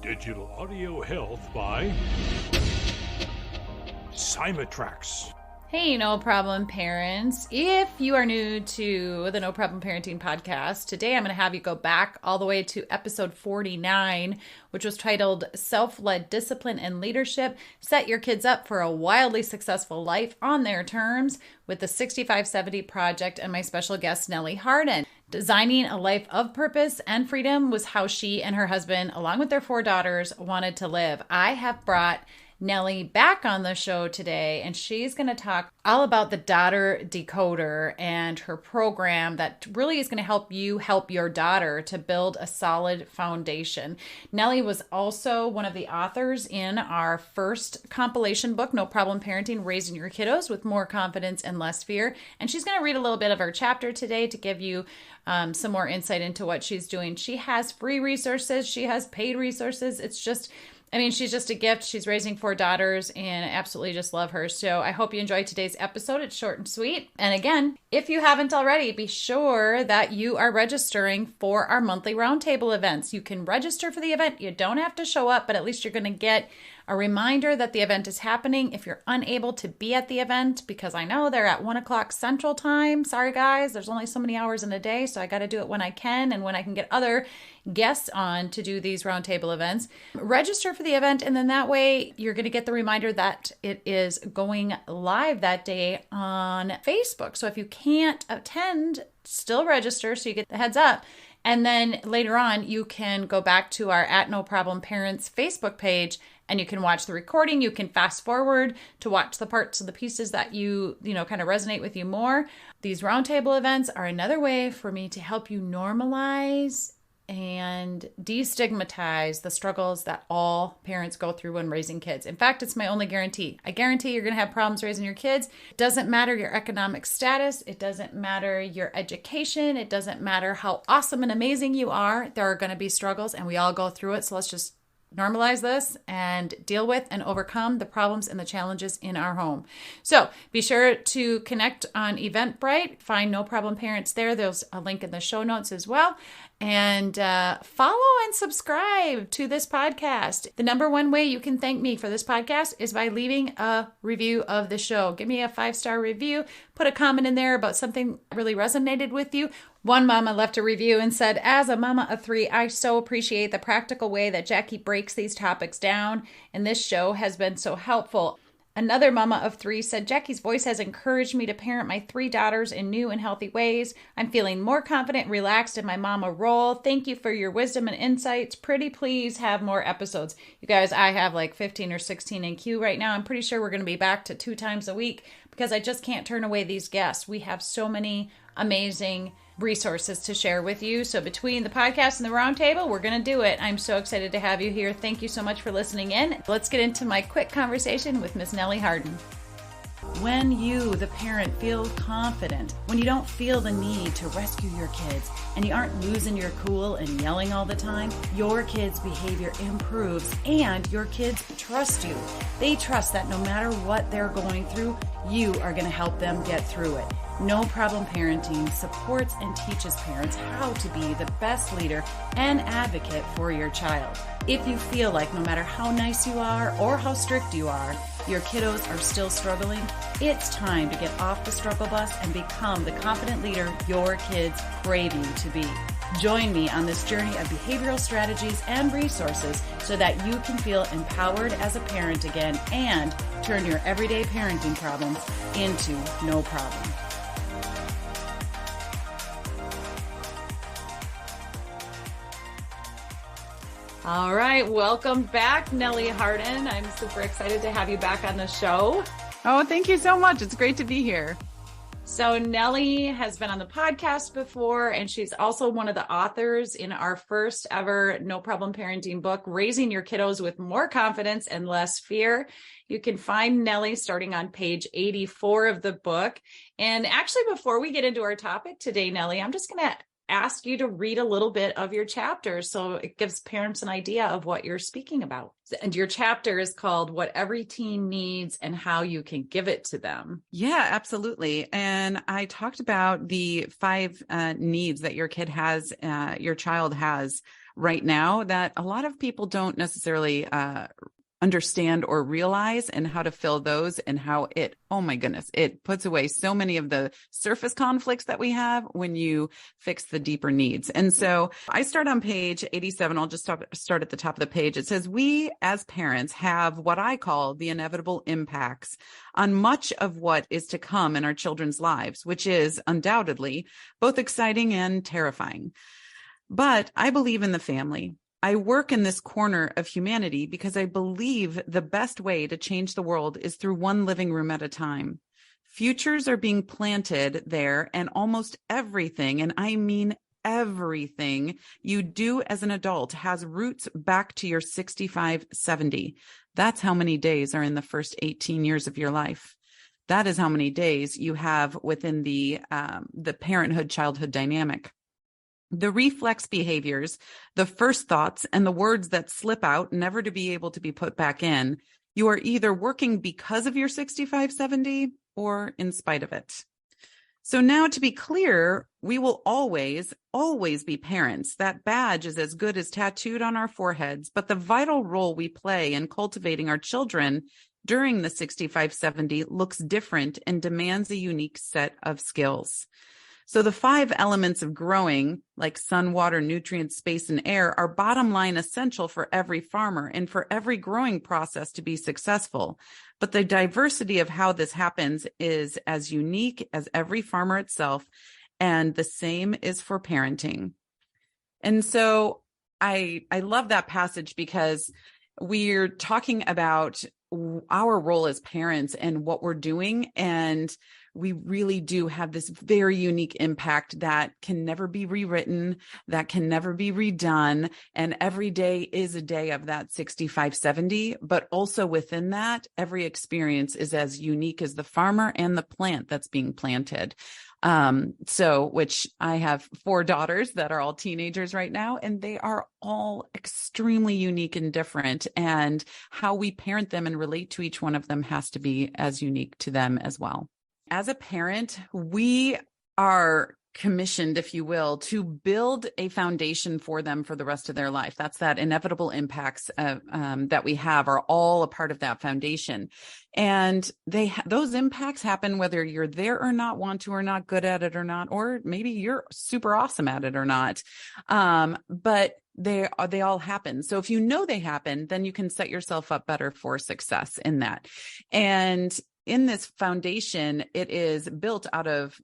Digital audio health by Simatrax. Hey, No Problem Parents. If you are new to the No Problem Parenting podcast, today I'm going to have you go back all the way to episode 49, which was titled Self-Led Discipline and Leadership, Set Your Kids Up for a Wildly Successful Life on Their Terms, with the 6570 Project and my special guest, Nellie Harden. Designing a life of purpose and freedom was how she and her husband, along with their 4 daughters, wanted to live. I have brought Nellie back on the show today, and she's going to talk all about the Daughter Decoder and her program that really is going to help you help your daughter to build a solid foundation. Nellie was also one of the authors in our first compilation book, No Problem Parenting, Raising Your Kiddos with More Confidence and Less Fear. And she's going to read a little bit of her chapter today to give you some more insight into what she's doing. She has free resources. She has paid resources. She's just a gift. She's raising 4 daughters and I absolutely just love her. So I hope you enjoyed today's episode. It's short and sweet. And again, if you haven't already, be sure that you are registering for our monthly roundtable events. You can register for the event. You don't have to show up, but at least you're going to get a reminder that the event is happening. If you're unable to be at the event, because I know they're at 1 o'clock Central Time. Sorry, guys, there's only so many hours in a day, so I got to do it when I can and when I can get other guests on to do these roundtable events. Register for the event, and then that way you're going to get the reminder that it is going live that day on Facebook. So if you can't attend, still register so you get the heads up. And then later on, you can go back to our at No Problem Parents Facebook page and you can watch the recording. You can fast forward to watch the parts of the pieces that you kind of resonate with you more. These roundtable events are another way for me to help you normalize and destigmatize the struggles that all parents go through when raising kids. In fact, it's my only guarantee. I guarantee you're going to have problems raising your kids. It doesn't matter your economic status. It doesn't matter your education. It doesn't matter how awesome and amazing you are. There are going to be struggles and we all go through it. So let's just normalize this and deal with and overcome the problems and the challenges in our home. So be sure to connect on Eventbrite. Find No Problem Parents there. There's a link in the show notes as well. And follow and subscribe to this podcast. The number one way you can thank me for this podcast is by leaving a review of the show. Give me a 5-star review. Put a comment in there about something that really resonated with you. One mama left a review and said, as a mama of 3, I so appreciate the practical way that Jackie breaks these topics down, and this show has been so helpful. Another mama of 3 said, Jackie's voice has encouraged me to parent my 3 daughters in new and healthy ways. I'm feeling more confident and relaxed in my mama role. Thank you for your wisdom and insights. Pretty please have more episodes. You guys, I have like 15 or 16 in queue right now. I'm pretty sure we're going to be back to 2 times a week because I just can't turn away these guests. We have so many amazing resources to share with you. So between the podcast and the roundtable, we're going to do it. I'm so excited to have you here. Thank you so much for listening in. Let's get into my quick conversation with Miss Nellie Harden. When you, the parent, feel confident, when you don't feel the need to rescue your kids, and you aren't losing your cool and yelling all the time, your kids' behavior improves and your kids trust you. They trust that no matter what they're going through, you are going to help them get through it. No Problem Parenting supports and teaches parents how to be the best leader and advocate for your child. If you feel like no matter how nice you are or how strict you are, your kiddos are still struggling, it's time to get off the struggle bus and become the confident leader your kids crave you to be. Join me on this journey of behavioral strategies and resources so that you can feel empowered as a parent again and turn your everyday parenting problems into no problem. All right, welcome back, Nellie Harden. I'm super excited to have you back on the show. Oh, thank you so much. It's great to be here. So Nellie has been on the podcast before, and she's also one of the authors in our first ever No Problem Parenting book, Raising Your Kiddos with More Confidence and Less Fear. You can find Nellie starting on page 84 of the book. And actually, before we get into our topic today, Nellie, I'm just going to ask you to read a little bit of your chapter so it gives parents an idea of what you're speaking about. And your chapter is called What Every Teen Needs and How You Can Give It to Them. Yeah, absolutely. And I talked about the 5 needs that your child has right now that a lot of people don't necessarily understand or realize, and how to fill those, and how it, oh my goodness, it puts away so many of the surface conflicts that we have when you fix the deeper needs. And so I start on page 87. I'll just start at the top of the page. It says, we as parents have what I call the inevitable impacts on much of what is to come in our children's lives, which is undoubtedly both exciting and terrifying. But I believe in the family. I work in this corner of humanity because I believe the best way to change the world is through one living room at a time. Futures are being planted there, and almost everything, and I mean everything you do as an adult has roots back to your 65, 70. That's how many days are in the first 18 years of your life. That is how many days you have within the parenthood-childhood dynamic. The reflex behaviors, the first thoughts, and the words that slip out, never to be able to be put back in, you are either working because of your 65, 70 or in spite of it. So now, to be clear, we will always be parents. That badge is as good as tattooed on our foreheads, but the vital role we play in cultivating our children during the 65, 70 looks different and demands a unique set of skills. So the 5 elements of growing, like sun, water, nutrients, space, and air, are bottom line essential for every farmer and for every growing process to be successful. But the diversity of how this happens is as unique as every farmer itself, and the same is for parenting. And so I love that passage because we're talking about our role as parents and what we're doing, and we really do have this very unique impact that can never be rewritten, that can never be redone. And every day is a day of that 65, 70, but also within that, every experience is as unique as the farmer and the plant that's being planted. Which I have 4 daughters that are all teenagers right now, and they are all extremely unique and different. And how we parent them and relate to each one of them has to be as unique to them as well. As a parent, we are commissioned, if you will, to build a foundation for them for the rest of their life. That's that inevitable impacts that we have are all a part of that foundation. And those impacts happen whether you're there or not, want to or not, good at it or not, or maybe you're super awesome at it or not. But they all happen. So if you know they happen, then you can set yourself up better for success in that. And in this foundation, it is built out of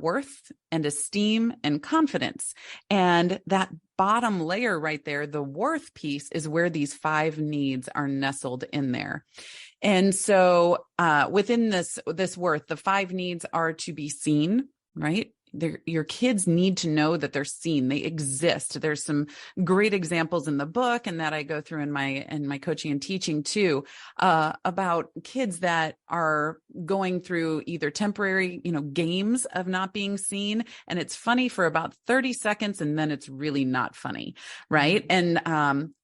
worth and esteem and confidence. And that bottom layer right there, the worth piece, is where these 5 needs are nestled in there. And so within this worth, the 5 needs are to be seen, right? Your kids need to know that they're seen, they exist. There's some great examples in the book, and that I go through in my coaching and teaching too, about kids that are going through either temporary, games of not being seen, and it's funny for about 30 seconds, and then it's really not funny, right? And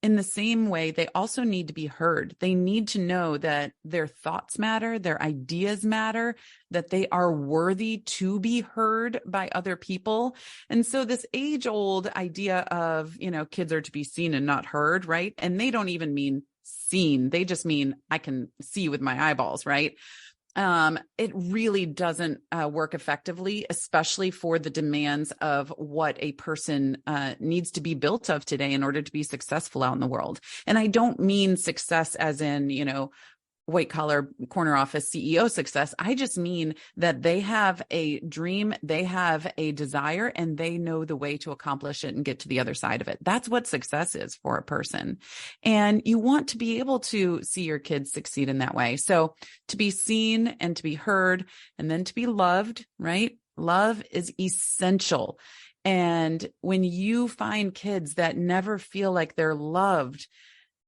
in the same way, they also need to be heard. They need to know that their thoughts matter, their ideas matter, that they are worthy to be heard by other people. And so this age-old idea of, kids are to be seen and not heard, right? And they don't even mean seen. They just mean I can see with my eyeballs, right? It really doesn't work effectively, especially for the demands of what a person needs to be built of today in order to be successful out in the world. And I don't mean success as in, white collar corner office CEO success. I just mean that they have a dream, they have a desire, and they know the way to accomplish it and get to the other side of it. That's what success is for a person. And you want to be able to see your kids succeed in that way. So to be seen and to be heard, and then to be loved, right? Love is essential. And when you find kids that never feel like they're loved,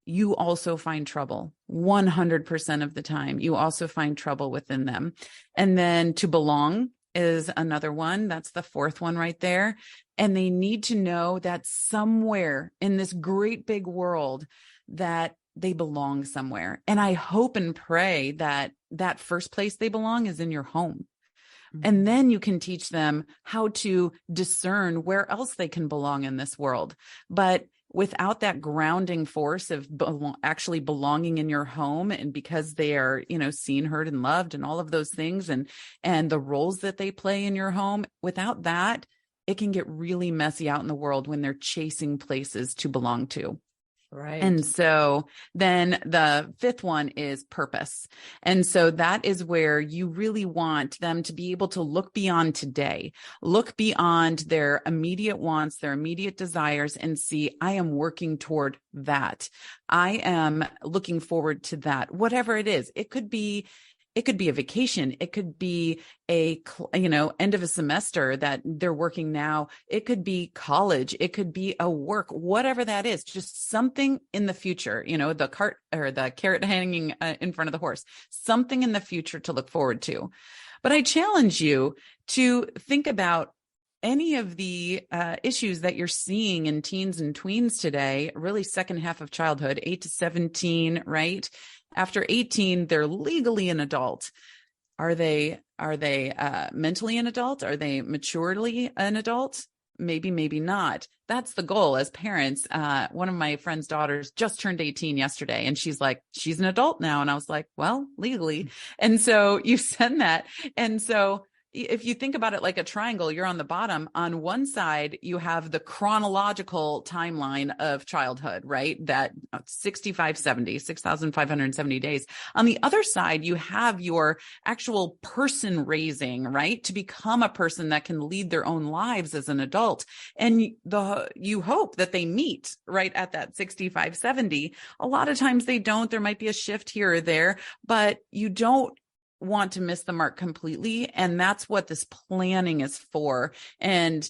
you also find trouble 100% of the time. You also find trouble within them. And then to belong is another one. That's the 4th one right there. And they need to know that somewhere in this great big world that they belong somewhere. And I hope and pray that that first place they belong is in your home. And then you can teach them how to discern where else they can belong in this world. But without that grounding force of actually belonging in your home, and because they are, seen, heard, and loved, and all of those things, and the roles that they play in your home, without that, it can get really messy out in the world when they're chasing places to belong to. Right. And so then the fifth one is purpose. And so that is where you really want them to be able to look beyond today, look beyond their immediate wants, their immediate desires, and see, I am working toward that. I am looking forward to that, whatever it is. It could be a vacation. It could be end of a semester that they're working now. It could be college. It could be a work, whatever that is, just something in the future, the cart or the carrot hanging in front of the horse, something in the future to look forward to. But I challenge you to think about any of the issues that you're seeing in teens and tweens today, really second half of childhood, 8 to 17, right? After 18, they're legally an adult. Are they mentally an adult? Are they maturely an adult? Maybe, maybe not. That's the goal as parents. One of my friend's daughters just turned 18 yesterday, and she's like, she's an adult now. And I was like, well, legally. And so you send that. And so if you think about it like a triangle, you're on the bottom. On one side, you have the chronological timeline of childhood, right? That 6,570 days. On the other side, you have your actual person raising, right? To become a person that can lead their own lives as an adult. And you hope that they meet right at that 6,570. A lot of times they don't. There might be a shift here or there, but you don't want to miss the mark completely. And that's what this planning is for. And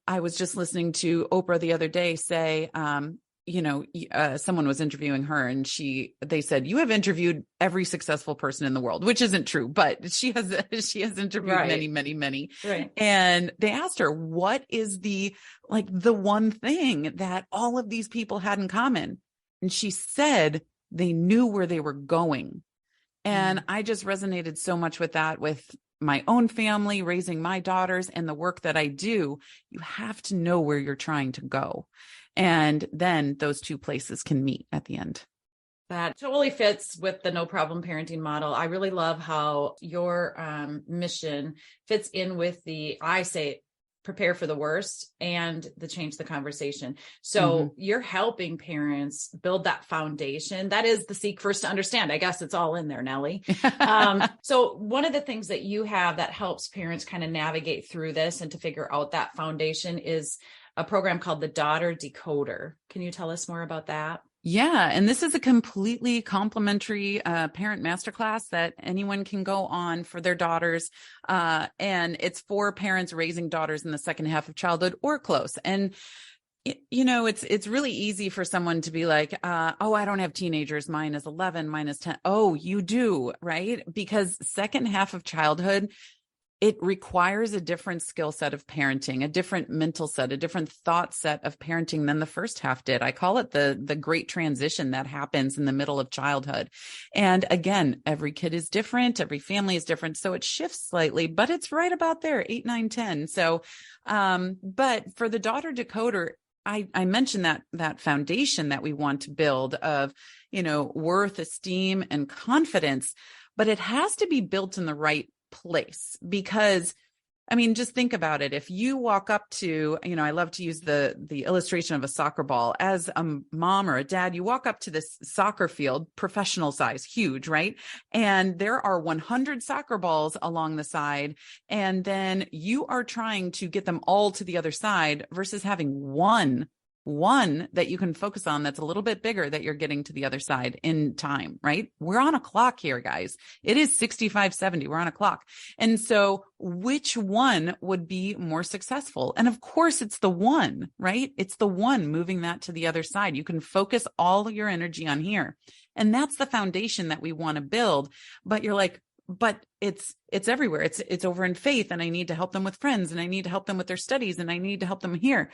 I was just listening to Oprah the other day say, someone was interviewing her, and they said, you have interviewed every successful person in the world, which isn't true, but she has interviewed right. many. Right. And they asked her, what is the one thing that all of these people had in common? And she said, they knew where they were going. And I just resonated so much with that, with my own family, raising my daughters, and the work that I do. You have to know where you're trying to go. And then those two places can meet at the end. That totally fits with the no problem parenting model. I really love how your mission fits in with prepare for the worst and the change the conversation. So you're helping parents build that foundation. That is the seek first to understand. I guess it's all in there, Nellie. So one of the things that you have that helps parents kind of navigate through this and to figure out that foundation is a program called the Daughter Decoder. Can you tell us more about that? Yeah. And this is a completely complimentary parent masterclass that anyone can go on for their daughters. And it's for parents raising daughters in the second half of childhood or close. And, it's really easy for someone to be like, oh, I don't have teenagers. Mine is 11, mine is 10. Oh, you do, right? Because second half of childhood, it requires a different skill set of parenting, a different mental set, a different thought set of parenting than the first half did. I call it the great transition that happens in the middle of childhood. And again, every kid is different. Every family is different. So it shifts slightly, but it's right about there, 8, 9, 10. So, but for the Daughter Decoder, I mentioned that foundation that we want to build of, worth, esteem, and confidence, but it has to be built in the right place. Because just think about it. If you walk up to, I love to use the illustration of a soccer ball. As a mom or a dad, you walk up to this soccer field, professional size, huge, right? And there are 100 soccer balls along the side. And then you are trying to get them all to the other side versus having one that you can focus on that's a little bit bigger that you're getting to the other side in time, right? We're on a clock here, guys. It is 65-70. We're on a clock. And so which one would be more successful? And of course, it's the one, right? It's the one moving that to the other side. You can focus all your energy on here. And that's the foundation that we want to build. But you're like, but it's everywhere. It's over in faith, and I need to help them with friends, and I need to help them with their studies, and I need to help them here.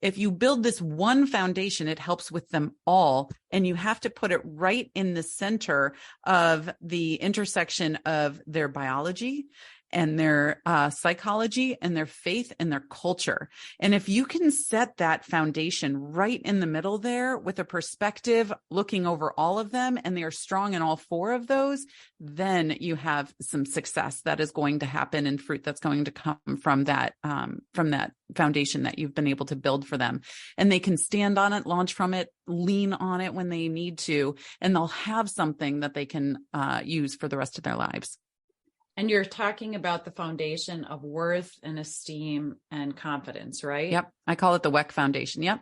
If you build this one foundation, it helps with them all. And you have to put it right in the center of the intersection of their biology and their psychology and their faith and their culture. And if you can set that foundation right in the middle there with a perspective looking over all of them, and they are strong in all four of those, then you have some success that is going to happen and fruit that's going to come from that foundation that you've been able to build for them. And they can stand on it, launch from it, lean on it when they need to, and they'll have something that they can use for the rest of their lives. And you're talking about the foundation of worth and esteem and confidence, right? Yep. I call it the WEC Foundation. Yep.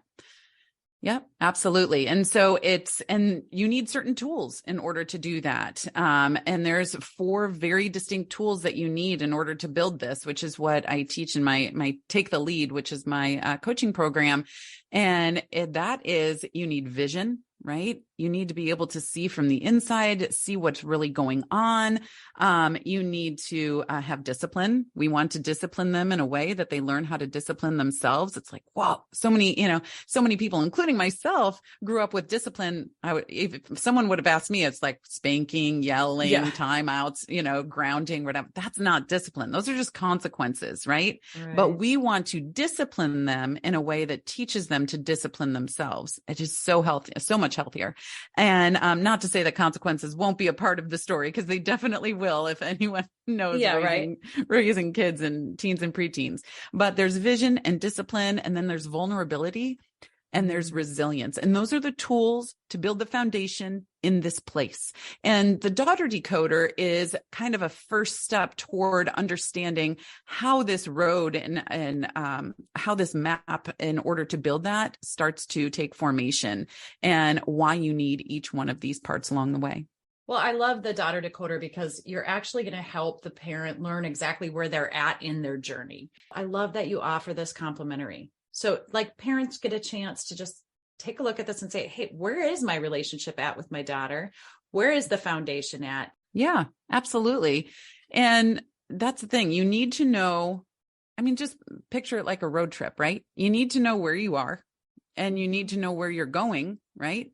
Yep, absolutely. And so and you need certain tools in order to do that. And there's 4 very distinct tools that you need in order to build this, which is what I teach in my Take the Lead, which is my coaching program. And that is, you need vision, right? You need to be able to see from the inside, see what's really going on. You need to have discipline. We want to discipline them in a way that they learn how to discipline themselves. It's like, wow, so many people, including myself, grew up with discipline. If someone would have asked me, it's like spanking, yelling, timeouts, grounding, whatever. That's not discipline. Those are just consequences, right? But we want to discipline them in a way that teaches them to discipline themselves. It is so healthy, so much healthier. And not to say that consequences won't be a part of the story, because they definitely will if anyone knows raising kids and teens and preteens. But there's vision and discipline, and then there's vulnerability, and there's resilience. And those are the tools to build the foundation in this place. And the Daughter Decoder is kind of a first step toward understanding how this road and how this map, in order to build that, starts to take formation, and why you need each one of these parts along the way. Well, I love the Daughter Decoder because you're actually going to help the parent learn exactly where they're at in their journey. I love that you offer this complimentary. So like parents get a chance to just take a look at this and say, hey, where is my relationship at with my daughter? Where is the foundation at? Yeah, absolutely. And that's the thing. You need to know, just picture it like a road trip, right? You need to know where you are, and you need to know where you're going, right?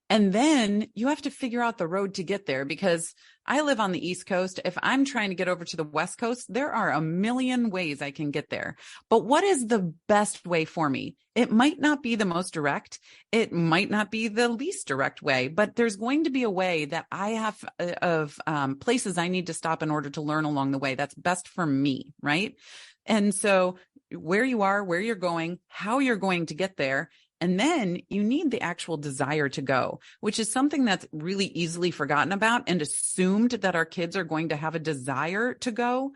And then you have to figure out the road to get there, because I live on the East Coast. If I'm trying to get over to the West Coast, there are a million ways I can get there. But what is the best way for me? It might not be the most direct. It might not be the least direct way, but there's going to be a way that I have of places I need to stop in order to learn along the way. That's best for me, right? And so where you are, where you're going, how you're going to get there. And then you need the actual desire to go, which is something that's really easily forgotten about and assumed that our kids are going to have a desire to go.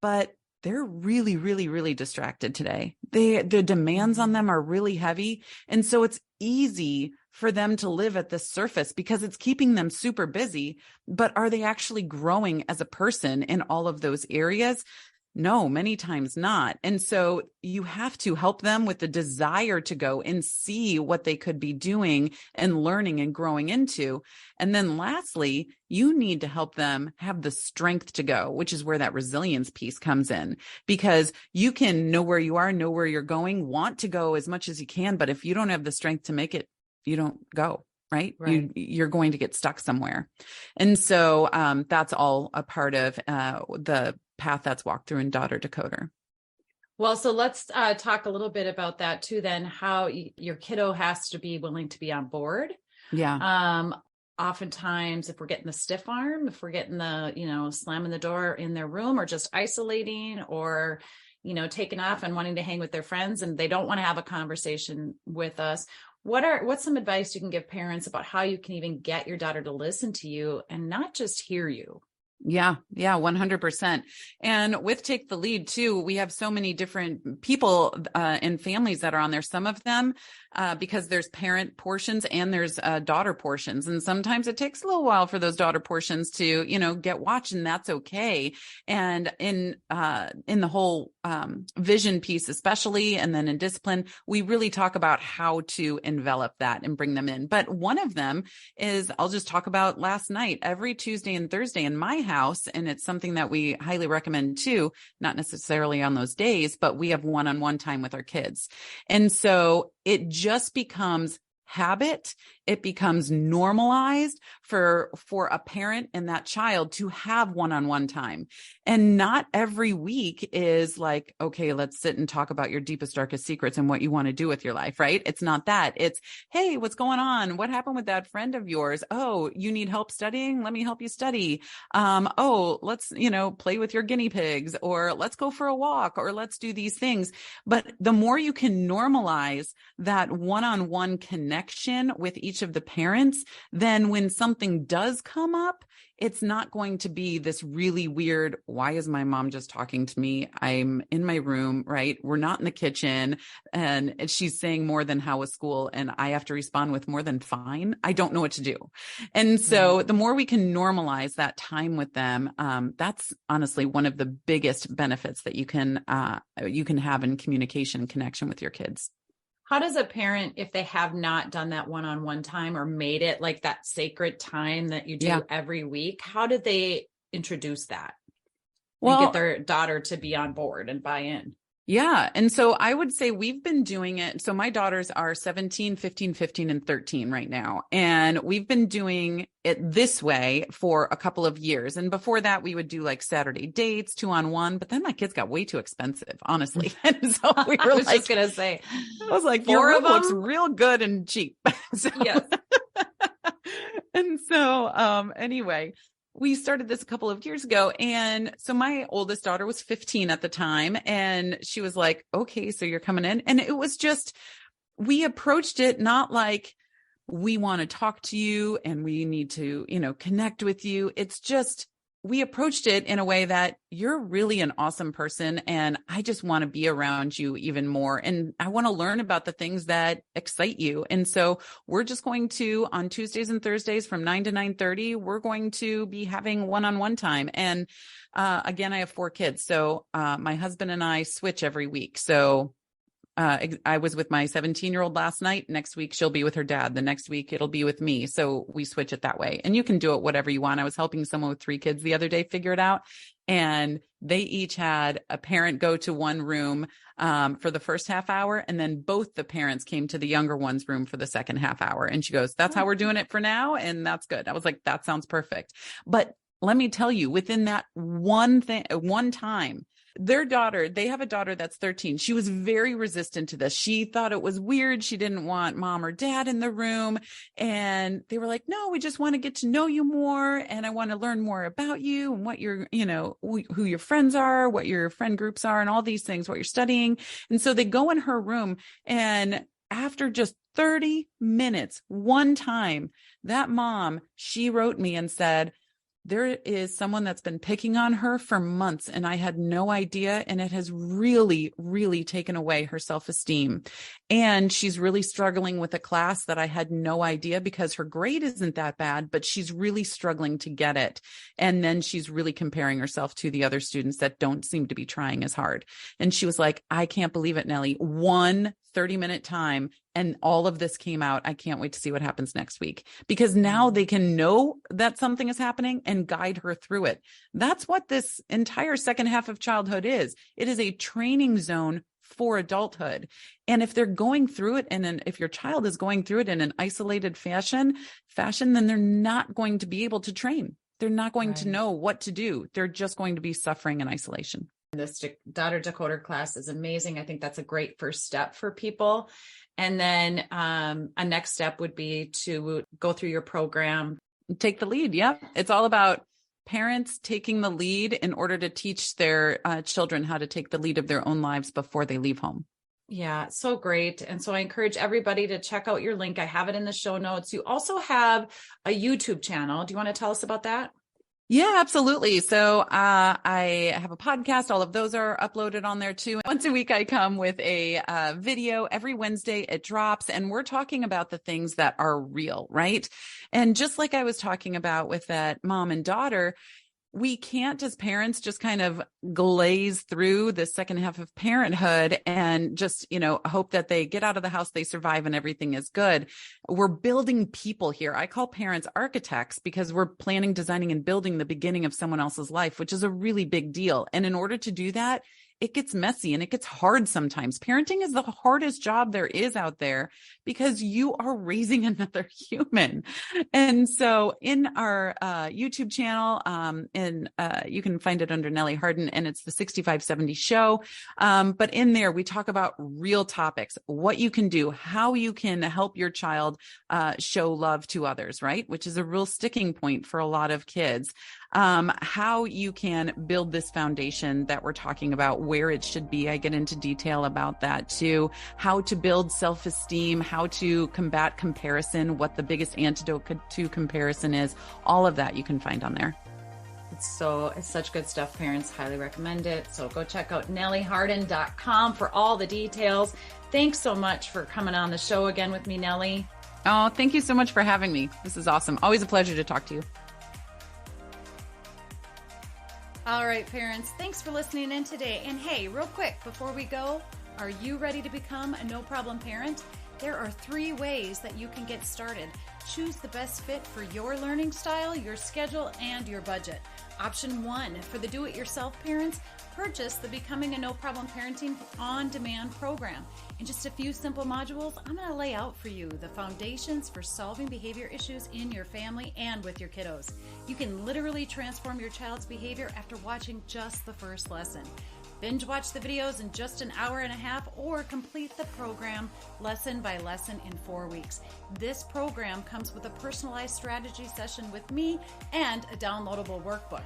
But they're really, really, really distracted today. The demands on them are really heavy. And so it's easy for them to live at the surface because it's keeping them super busy. But are they actually growing as a person in all of those areas? No, many times not. And so you have to help them with the desire to go and see what they could be doing and learning and growing into. And then lastly, you need to help them have the strength to go, which is where that resilience piece comes in, because you can know where you are, know where you're going, want to go as much as you can. But if you don't have the strength to make it, you don't go. Right? You're going to get stuck somewhere. And so that's all a part of the path that's walked through in Daughter Decoder. Well, so let's talk a little bit about that too, then how your kiddo has to be willing to be on board. Yeah. Oftentimes if we're getting the stiff arm, if we're getting the, slamming the door in their room, or just isolating, or, taking off and wanting to hang with their friends, and they don't want to have a conversation with us. What's some advice you can give parents about how you can even get your daughter to listen to you and not just hear you? Yeah, 100%. And with Take the Lead too, we have so many different people and families that are on there. Some of them, because there's parent portions and there's daughter portions. And sometimes it takes a little while for those daughter portions to, get watched, and that's okay. And in the whole vision piece, especially, and then in discipline, we really talk about how to envelop that and bring them in. But one of them is, I'll just talk about last night, every Tuesday and Thursday in my house. And it's something that we highly recommend too, not necessarily on those days, but we have one-on-one time with our kids. And so it just becomes habit. It becomes normalized for a parent and that child to have one-on-one time. And not every week is like, okay, let's sit and talk about your deepest, darkest secrets and what you want to do with your life, right? It's not that. It's, hey, what's going on? What happened with that friend of yours? Oh, you need help studying? Let me help you study. Oh, let's, play with your guinea pigs, or let's go for a walk, or let's do these things. But the more you can normalize that one-on-one connection with each of the parents, then when something does come up, it's not going to be this really weird, why is my mom just talking to me? I'm in my room, right? We're not in the kitchen, and she's saying more than how was school, and I have to respond with more than fine. I don't know what to do. And so the more we can normalize that time with them, that's honestly one of the biggest benefits that you can have in communication and connection with your kids. How does a parent, if they have not done that one-on-one time or made it like that sacred time that you do every week, how did they introduce that? And get their daughter to be on board and buy in? Yeah. And so I would say we've been doing it. So my daughters are 17, 15, 15, and 13 right now. And we've been doing it this way for a couple of years. And before that, we would do like Saturday dates, 2-on-1, but then my kids got way too expensive, honestly. And so we were I was like, your room looks real good and cheap. Yes. And so, anyway, we started this a couple of years ago. And so my oldest daughter was 15 at the time. And she was like, okay, so you're coming in. And it was just, we approached it not like we want to talk to you and we need to, connect with you. It's just, we approached it in a way that you're really an awesome person. And I just want to be around you even more. And I want to learn about the things that excite you. And so we're just going to, on Tuesdays and Thursdays from 9 to 9:30, we're going to be having one-on-one time. And again, I have 4 kids. So my husband and I switch every week. So I was with my 17-year-old last night. Next week, she'll be with her dad. The next week, it'll be with me. So we switch it that way. And you can do it whatever you want. I was helping someone with 3 kids the other day figure it out. And they each had a parent go to one room for the first half hour. And then both the parents came to the younger one's room for the second half hour. And she goes, that's how we're doing it for now. And that's good. I was like, that sounds perfect. But let me tell you, within that one time, they have a daughter that's 13. She was very resistant to this. She thought it was weird. She didn't want mom or dad in the room. And they were like, no, we just want to get to know you more. And I want to learn more about you and what your, who your friends are, what your friend groups are, and all these things, what you're studying. And so they go in her room, and after just 30 minutes, one time, that mom, she wrote me and said, there is someone that's been picking on her for months, and I had no idea. And it has really, really taken away her self-esteem. And she's really struggling with a class that I had no idea, because her grade isn't that bad, but she's really struggling to get it. And then she's really comparing herself to the other students that don't seem to be trying as hard. And she was like, I can't believe it, Nellie. 30-minute time, and all of this came out. I can't wait to see what happens next week, because now they can know that something is happening and guide her through it. That's what this entire second half of childhood is. It is a training zone for adulthood. And if they're going through it, and if your child is going through it in an isolated fashion, then they're not going to be able to train. They're not going to know what to do. They're just going to be suffering in isolation. This Daughter Decoder class is amazing. I think that's a great first step for people. And then a next step would be to go through your program. Take the lead. Yep. It's all about parents taking the lead in order to teach their children how to take the lead of their own lives before they leave home. Yeah, so great. And so I encourage everybody to check out your link. I have it in the show notes. You also have a YouTube channel. Do you want to tell us about that? Yeah, absolutely. So I have a podcast. All of those are uploaded on there too. Once a week, I come with a video. Every Wednesday it drops, and we're talking about the things that are real, right? And just like I was talking about with that mom and daughter, we can't, as parents, just kind of glaze through the second half of parenthood and just, hope that they get out of the house, they survive, and everything is good. We're building people here. I call parents architects, because we're planning, designing, and building the beginning of someone else's life, which is a really big deal. And in order to do that, it gets messy and it gets hard sometimes. Parenting is the hardest job there is out there because you are raising another human. And so in our YouTube channel, you can find it under Nellie Harden, and it's the 6570 show. But in there, we talk about real topics, what you can do, how you can help your child show love to others, right? Which is a real sticking point for a lot of kids. How you can build this foundation that we're talking about, where it should be. I get into detail about that too. How to build self-esteem, how to combat comparison, what the biggest antidote to comparison is. All of that you can find on there. It's such good stuff, parents. Highly recommend it. So go check out NellieHarden.com for all the details. Thanks so much for coming on the show again with me, Nellie. Oh, thank you so much for having me. This is awesome. Always a pleasure to talk to you. All right, parents, thanks for listening in today. And hey, real quick, before we go, are you ready to become a no-problem parent? There are 3 ways that you can get started. Choose the best fit for your learning style, your schedule, and your budget. Option 1, for the do-it-yourself parents, purchase the Becoming a No-Problem Parenting on-demand program. In just a few simple modules, I'm going to lay out for you the foundations for solving behavior issues in your family and with your kiddos. You can literally transform your child's behavior after watching just the first lesson. Binge watch the videos in just an hour and a half, or complete the program lesson by lesson in 4 weeks. This program comes with a personalized strategy session with me and a downloadable workbook.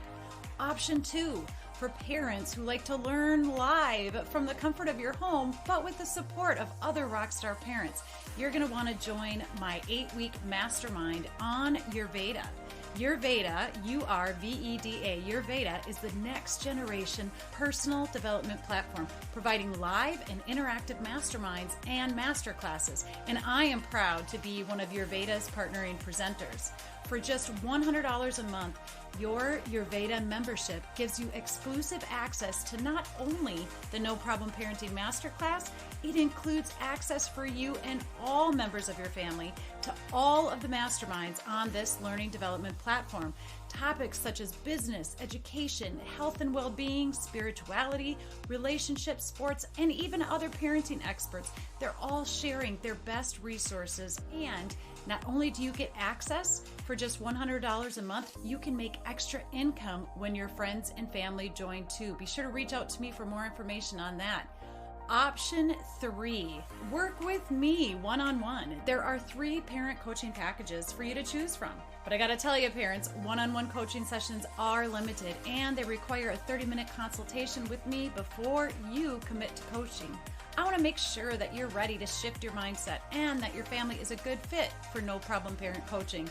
Option 2, for parents who like to learn live from the comfort of your home, but with the support of other rockstar parents. You're going to want to join my 8-week mastermind on Your Veda. Your Veda, U-R-V-E-D-A, Your Veda is the next generation personal development platform, providing live and interactive masterminds and masterclasses. And I am proud to be one of Your Veda's partnering presenters. For just $100 a month, your Veda membership gives you exclusive access to not only the No Problem Parenting Masterclass, it includes access for you and all members of your family to all of the masterminds on this learning development platform. Topics such as business, education, health and well-being, spirituality, relationships, sports, and even other parenting experts. They're all sharing their best resources. And not only do you get access for just $100 a month, you can make extra income when your friends and family join too. Be sure to reach out to me for more information on that. Option 3, work with me one-on-one. There are 3 parent coaching packages for you to choose from. But I gotta tell you, parents, one-on-one coaching sessions are limited, and they require a 30-minute consultation with me before you commit to coaching. I wanna make sure that you're ready to shift your mindset and that your family is a good fit for No Problem Parent Coaching.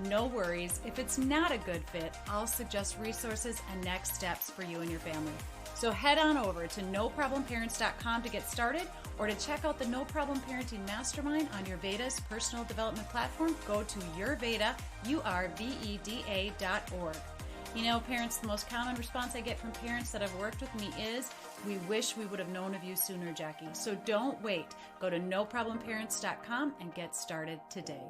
No worries, if it's not a good fit, I'll suggest resources and next steps for you and your family. So head on over to noproblemparents.com to get started, or to check out the No Problem Parenting Mastermind on Your Veda's personal development platform. Go to yourveda, URVEDA.org. You know, parents, the most common response I get from parents that have worked with me is, "We wish we would have known of you sooner, Jackie." So don't wait. Go to noproblemparents.com and get started today.